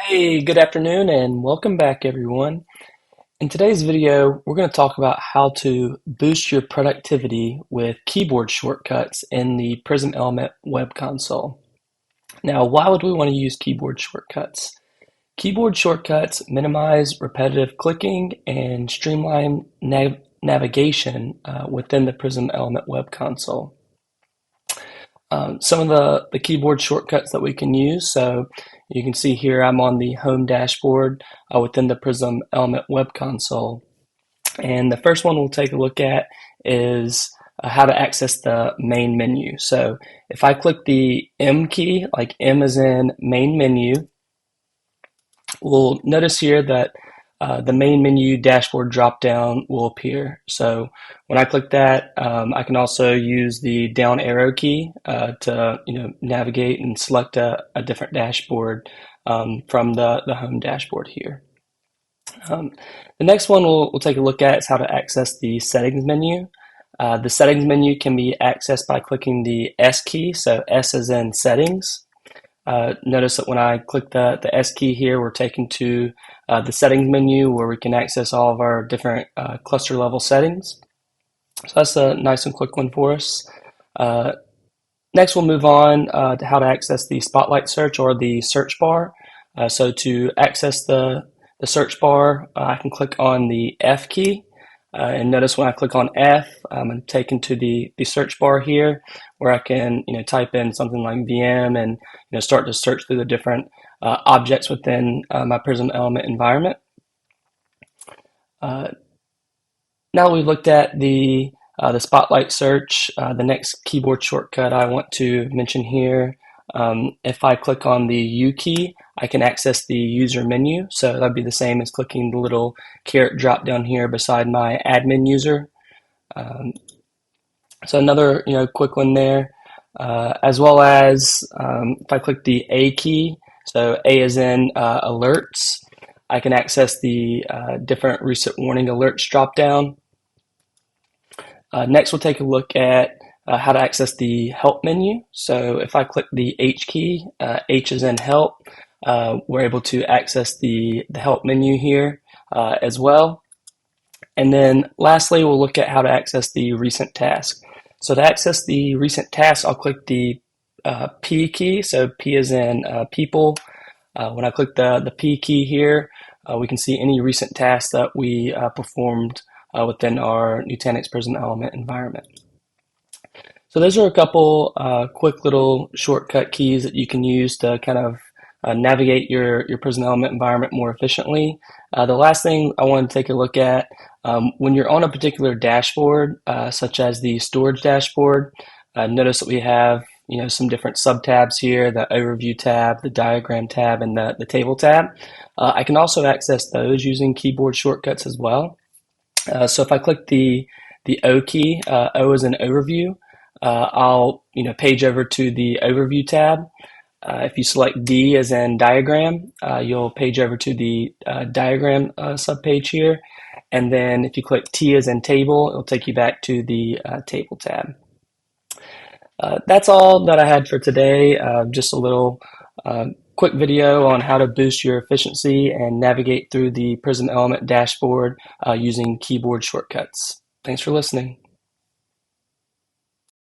Hey, good afternoon and welcome back everyone. In today's video, we're going to talk about how to boost your productivity with keyboard shortcuts in the Prism Element Web Console. Now, why would we want to use keyboard shortcuts? Keyboard shortcuts minimize repetitive clicking and streamline navigation within the Prism Element Web Console. Some of the keyboard shortcuts that we can use. So you can see here I'm on the home dashboard within the Prism Element Web Console. And the first one we'll take a look at is how to access the main menu. So if I click the M key, like M as in main menu, we'll notice here that the main menu dashboard drop down will appear. So when I click that, I can also use the down arrow key to navigate and select a different dashboard from the home dashboard here. The next one we'll take a look at is how to access the settings menu. The settings menu can be accessed by clicking the S key, so S as in settings. Notice that when I click the S key here, we're taken to the settings menu where we can access all of our different cluster level settings. So that's a nice and quick one for us. Next, we'll move on to how to access the spotlight search or the search bar. So to access the search bar, I can click on the F key. And notice when I click on F, I'm taken to the search bar here, where I can type in something like VM and start to search through the different objects within my Prism Element environment. Now we've looked at the spotlight search. The next keyboard shortcut I want to mention here. If I click on the U key, I can access the user menu. So that'd be the same as clicking the little caret drop down here beside my admin user. So another quick one there, as well as if I click the A key, so A as in alerts, I can access the different recent warning alerts drop down. Next, we'll take a look at how to access the help menu. So if I click the H key, H as in help, we're able to access the help menu here as well. And then lastly, we'll look at how to access the recent task. So to access the recent task, I'll click the P key, so P as in people. When I click the P key here, we can see any recent tasks that we performed within our Nutanix Prism Element environment. So those are a couple quick little shortcut keys that you can use to kind of navigate your Prism Element environment more efficiently. The last thing I want to take a look at, when you're on a particular dashboard, such as the storage dashboard, notice that we have some different sub-tabs here, the overview tab, the diagram tab, and the table tab. I can also access those using keyboard shortcuts as well. So if I click the O key, O is an overview, I'll page over to the overview tab. If you select D as in diagram, you'll page over to the diagram subpage here. And then if you click T as in table, it'll take you back to the table tab. That's all that I had for today. Just a little quick video on how to boost your efficiency and navigate through the Prism Element dashboard using keyboard shortcuts. Thanks for listening.